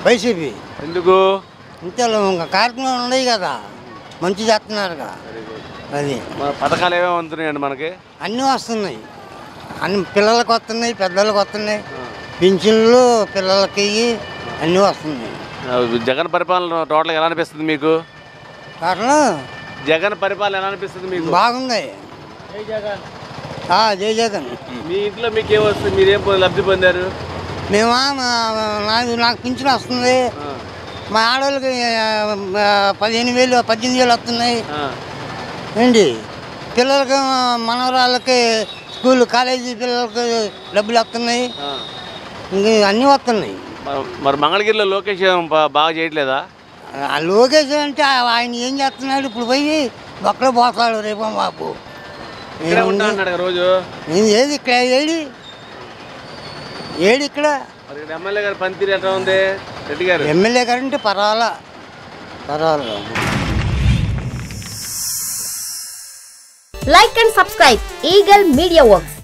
YCP ఎందుకు? ఇంతలో ఇంకా కార్యక్రమాలు ఉన్నాయి కదా, మంచి చేస్తున్నారుగా. అది పథకాలు ఏమేమి అందుతున్నాయండి మనకి? అన్నీ వస్తున్నాయి, అన్ని పిల్లలకు వస్తున్నాయి, పెద్దలకు వస్తున్నాయి, పింఛన్లు పిల్లలకి అన్నీ వస్తున్నాయి. జగన్ పరిపాలన టోటల్ ఎలా అనిపిస్తుంది మీకు? కారణం జగన్ పరిపాలన ఎలా అనిపిస్తుంది మీకు? బాగుంది. జై జగన్. మీ ఇంట్లో మీకు ఏం వస్తుంది? మీరేం లబ్ధి పొందారు? మేమా నాకు పింఛన్ వస్తుంది, మా ఆడవాళ్ళకి 15,000 18,000 వస్తున్నాయి ఏంటి, పిల్లలకి మనవరాళ్ళకి స్కూల్ కాలేజీ పిల్లలకి డబ్బులు వస్తున్నాయి, ఇంక అన్నీ వస్తున్నాయి. మరి మంగళగిరిలో లోకేష్ బాగా చేయట్లేదా? ఆ లోకేష్ అంటే ఆయన ఏం చేస్తున్నాడు, ఇప్పుడు పోయి ఒక్కడే పోతాడు రేపు మాపు. రోజు ఏది ఇక్కడ ఏడి ఇక్కడ ఎమ్మెల్యే గారు పనితీరు ఎట్లా ఉంది? రెడ్డి గారు ఎమ్మెల్యే గారు అంటే పర్వాలా. Like and subscribe Eagle Media Works.